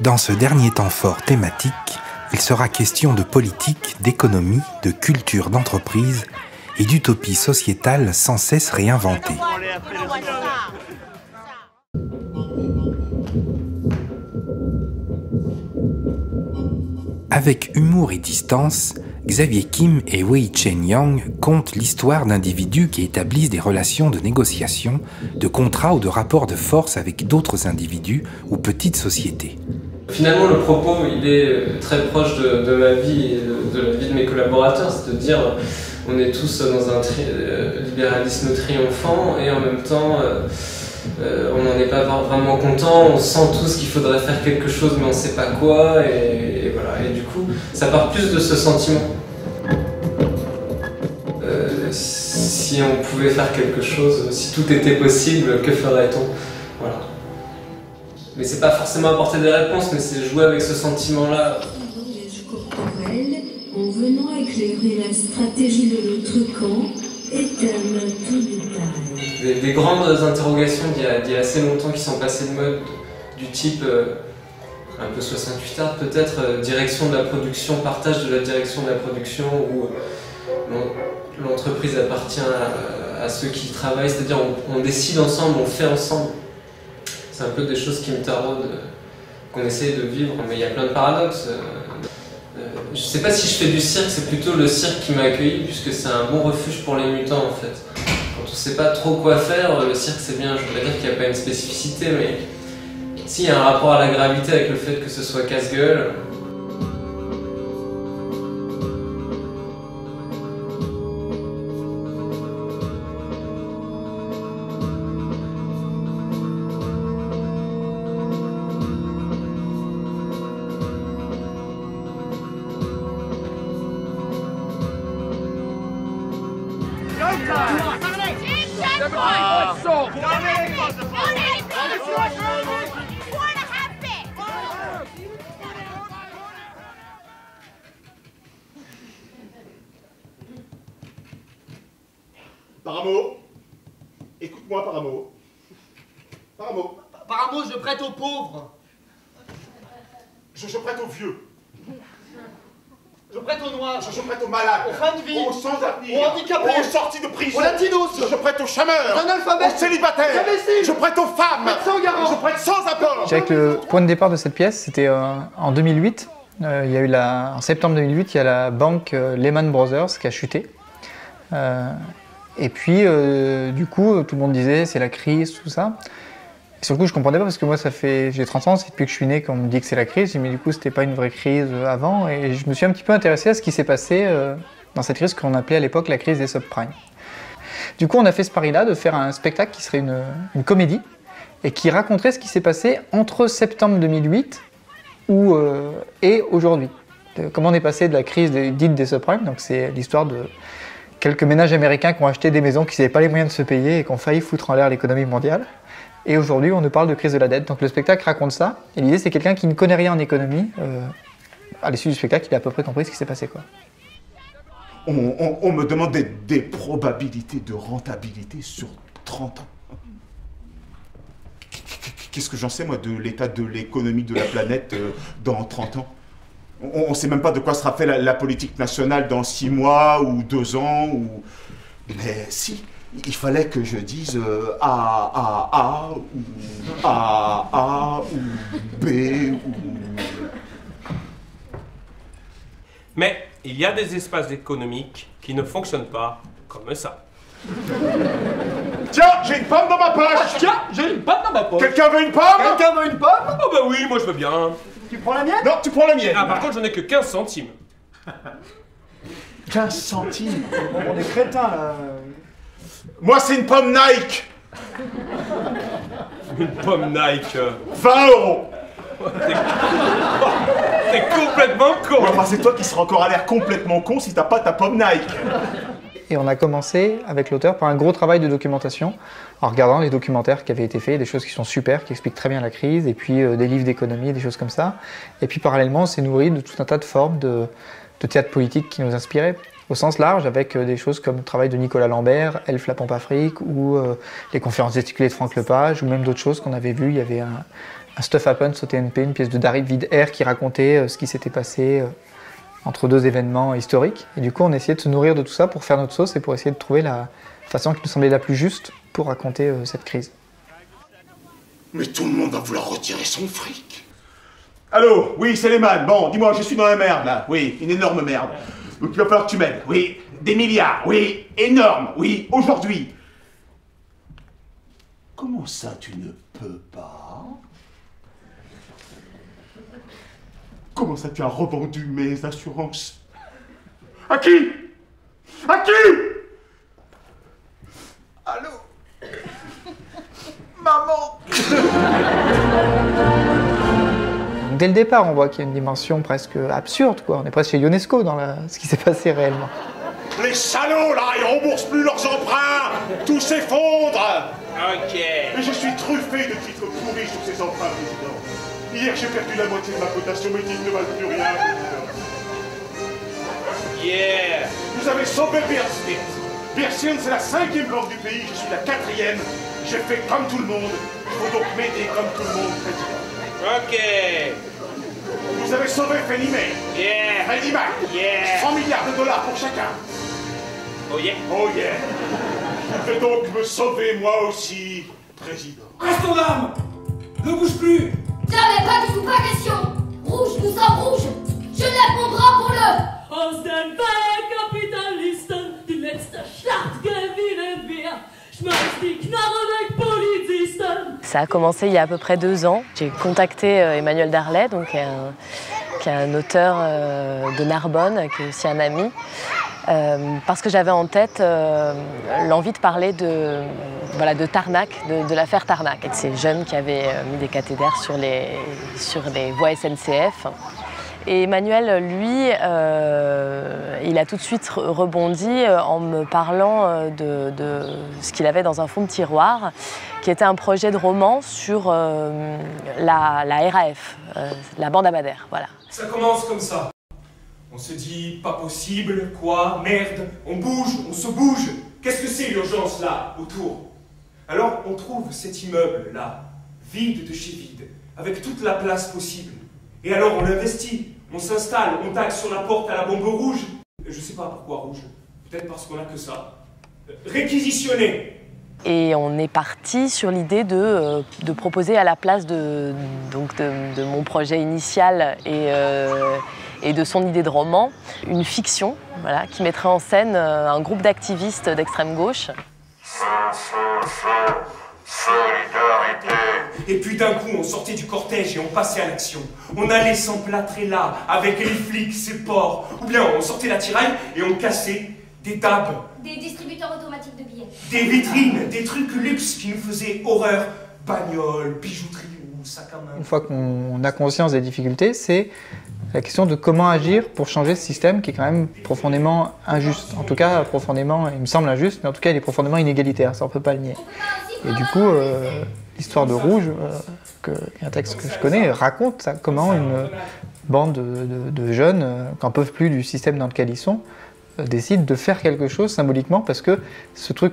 Dans ce dernier temps fort thématique, il sera question de politique, d'économie, de culture d'entreprise et d'utopie sociétale sans cesse réinventée. Avec humour et distance, Xavier Kim et Wei-Chen Yang content l'histoire d'individus qui établissent des relations de négociation, de contrats ou de rapports de force avec d'autres individus ou petites sociétés. Finalement, le propos, il est très proche de ma vie et de la vie de mes collaborateurs, c'est de dire on est tous dans un libéralisme triomphant et en même temps on n'en est pas vraiment content, on sent tous qu'il faudrait faire quelque chose mais on ne sait pas quoi et voilà. Et du coup, ça part plus de ce sentiment. Si on pouvait faire quelque chose, si tout était possible, que ferait-on? Voilà. Mais c'est pas forcément apporter des réponses, mais c'est jouer avec ce sentiment-là. En venant éclairer la stratégie de notre camp, éterne tout détail. Des grandes interrogations d'il y a assez longtemps qui sont passées de mode, du type un peu 68 art peut-être, direction de la production, partage de la direction de la production, où l'entreprise appartient à ceux qui y travaillent, c'est-à-dire on décide ensemble, on fait ensemble. C'est un peu des choses qui me taraudent, qu'on essaye de vivre, mais il y a plein de paradoxes. Je sais pas si je fais du cirque, c'est plutôt le cirque qui m'a accueilli, puisque c'est un bon refuge pour les mutants en fait. Quand on sait pas trop quoi faire, le cirque c'est bien, je voudrais dire qu'il n'y a pas une spécificité, mais s'il y a un rapport à la gravité avec le fait que ce soit casse-gueule. Paramo, écoute-moi Paramo. Paramo. Paramo, je prête aux pauvres. Je prête aux vieux. Je prête aux noirs. Je prête aux malades. Aux fins de vie. Aux sans-avenir. Aux handicapés. Aux sortis de prison. Aux latinos. Je prête aux chômeurs. Aux analphabètes. Aux célibataires. Aux imbéciles. Je prête aux femmes. Sans garant. Je prête sans apport. Je dirais que le point de départ de cette pièce, c'était en 2008. Il y a eu en septembre 2008, il y a la banque Lehman Brothers qui a chuté. Et puis, du coup, tout le monde disait c'est la crise, tout ça. Et sur le coup, je comprenais pas parce que moi, j'ai 30 ans, c'est depuis que je suis né qu'on me dit que c'est la crise. Mais du coup, c'était pas une vraie crise avant. Et je me suis un petit peu intéressé à ce qui s'est passé dans cette crise qu'on appelait à l'époque la crise des subprimes. Du coup, on a fait ce pari-là de faire un spectacle qui serait une comédie et qui raconterait ce qui s'est passé entre septembre 2008 et aujourd'hui. Comment on est passé de la crise dite des subprimes, donc c'est l'histoire de quelques ménages américains qui ont acheté des maisons qui n'avaient pas les moyens de se payer et qui ont failli foutre en l'air l'économie mondiale. Et aujourd'hui, on nous parle de crise de la dette. Donc le spectacle raconte ça. Et l'idée, c'est quelqu'un qui ne connaît rien en économie. À l'issue du spectacle, il a à peu près compris ce qui s'est passé, quoi. On me demande des probabilités de rentabilité sur 30 ans. Qu'est-ce que j'en sais, moi, de l'état de l'économie de la planète dans 30 ans? On ne sait même pas de quoi sera fait la politique nationale dans 6 mois ou 2 ans. Mais si, il fallait que je dise A ou B ou... Mais il y a des espaces économiques qui ne fonctionnent pas comme ça. Tiens, j'ai une pomme dans ma poche. Tiens, j'ai une pomme dans ma poche. Quelqu'un veut une pomme? Quelqu'un veut une pomme? Oh bah oui, moi je veux bien. Tu prends la mienne? Non, tu prends la mienne. Ah par contre j'en ai que 15 centimes. 15 centimes. On est crétins là. Moi, c'est une pomme Nike. Une pomme Nike. 20 €. T'es complètement con. Enfin, c'est toi qui seras encore à l'air complètement con si t'as pas ta pomme Nike. Et on a commencé avec l'auteur par un gros travail de documentation, en regardant les documentaires qui avaient été faits, des choses qui sont super, qui expliquent très bien la crise, et puis des livres d'économie, des choses comme ça. Et puis parallèlement, on s'est nourri de tout un tas de formes de théâtre politique qui nous inspiraient, au sens large, avec des choses comme le travail de Nicolas Lambert, Elf la Pompe Afrique, ou les conférences gesticulées de Franck Lepage, ou même d'autres choses qu'on avait vues. Il y avait un Stuff Happens au TNP, une pièce de David Hare qui racontait ce qui s'était passé entre deux événements historiques. Et du coup, on essayait de se nourrir de tout ça pour faire notre sauce et pour essayer de trouver la façon qui nous semblait la plus juste pour raconter cette crise. Mais tout le monde va vouloir retirer son fric. Allô, oui, c'est Lehman. Bon, dis-moi, je suis dans la merde, là. Oui, une énorme merde. Donc il va falloir que tu m'aides. Oui, des milliards. Oui, énorme. Oui, aujourd'hui. Comment ça, tu ne peux pas? Comment ça, tu as revendu mes assurances? À qui? À qui? Allô? Maman? Dès le départ, on voit qu'il y a une dimension presque absurde, quoi. On est presque chez Ionesco dans ce qui s'est passé réellement. Les salauds, là, ils remboursent plus leurs emprunts. Tout s'effondre. Ok. Et je suis truffé de titres pourris sur ces emprunts, président. Hier, j'ai perdu la moitié de ma cotation, mes titres ne valent plus rien, président. Yeah. Vous avez sauvé Bearsfield. Bearsfield, c'est la 5e banque du pays, je suis la 4e. J'ai fait comme tout le monde. Il faut donc m'aider comme tout le monde, président. Ok. Vous avez sauvé Fannie Mae. Yeah. Freddie Mac. Yeah. 100 milliards de dollars pour chacun. Oh yeah. Oh yeah. Vous devez donc me sauver, moi aussi, président. Reste ton arme. Ne bouge plus. Jamais, pas du tout, pas question. Rouge, nous sommes rouges. Je lève mon bras pour le... Aus den Kapitalisten, die letzte Schlacht gewinnen wir. Schmeiß die Knarre weg, Polizisten. Ça a commencé il y a à peu près 2 ans. J'ai contacté Emmanuel Darlet, donc, qui est un auteur de Narbonne, qui est aussi un ami, parce que j'avais en tête l'envie de parler de Tarnac, de l'affaire Tarnac, et de ces jeunes qui avaient mis des cathéders sur les voies SNCF. Et Emmanuel, lui, il a tout de suite rebondi en me parlant de ce qu'il avait dans un fond de tiroir, qui était un projet de roman sur la RAF, la bande Abadère, voilà. Ça commence comme ça. On se dit, pas possible, quoi, merde, on bouge, on se bouge. Qu'est-ce que c'est l'urgence là, autour? Alors on trouve cet immeuble là, vide de chez vide, avec toute la place possible. Et alors on investit, on s'installe, on taxe sur la porte à la bombe rouge. Je sais pas pourquoi rouge, peut-être parce qu'on a que ça. Réquisitionner. Et on est parti sur l'idée de proposer à la place de mon projet initial et de son idée de roman, une fiction, voilà, qui mettrait en scène un groupe d'activistes d'extrême gauche. Et puis d'un coup, on sortait du cortège et on passait à l'action. On allait s'emplâtrer là, avec les flics, ces porcs. Ou bien on sortait la tiraille et on cassait des tables. Des distributeurs automatiques de billets. Des vitrines, des trucs luxe qui nous faisaient horreur. Bagnoles, bijouterie ou sac à main. Une fois qu'on a conscience des difficultés, c'est la question de comment agir pour changer ce système qui est quand même profondément injuste. En tout cas, profondément, il me semble injuste, mais en tout cas, il est profondément inégalitaire, ça on peut pas le nier. Et du coup, l'histoire de Rouge, un texte que je connais, raconte ça, comment une bande de jeunes, qui n'en peuvent plus du système dans lequel ils sont, décident de faire quelque chose symboliquement parce que ce truc,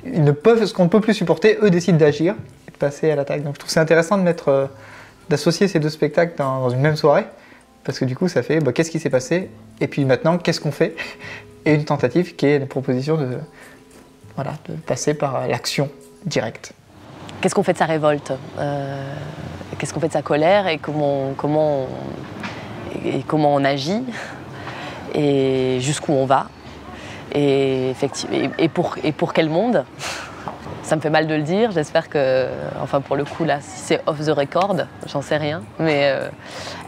ce qu'on ne peut plus supporter, eux décident d'agir et de passer à l'attaque. Donc je trouve que c'est intéressant d'associer ces deux spectacles dans une même soirée, parce que du coup ça fait qu'est-ce qui s'est passé et puis maintenant qu'est-ce qu'on fait, et une tentative qui est la proposition de passer par l'action directe. Qu'est-ce qu'on fait de sa révolte, qu'est-ce qu'on fait de sa colère et comment on agit et jusqu'où on va et pour quel monde. Ça me fait mal de le dire, j'espère que, enfin pour le coup là, si c'est off the record, j'en sais rien, mais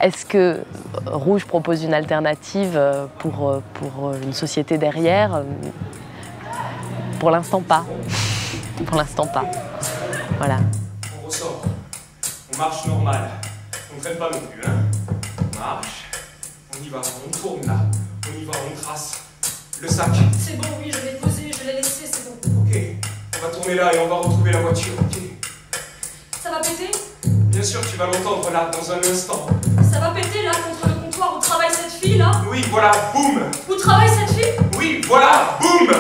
est-ce que Rouge propose une alternative pour une société derrière? Pour l'instant pas. Pour l'instant pas. Voilà. On ressort, on marche normal, on ne traîne pas non plus, hein. On marche, on y va, on tourne là, on y va, on trace. Le sac. C'est bon, oui, je l'ai posé, je l'ai laissé, c'est bon. Ok, on va tourner là et on va retrouver la voiture, ok. Ça va péter? Bien sûr, tu vas l'entendre là, dans un instant. Ça va péter là, contre le comptoir où travaille cette fille là? Oui, voilà, boum. Où travaille cette fille? Oui, voilà, boum.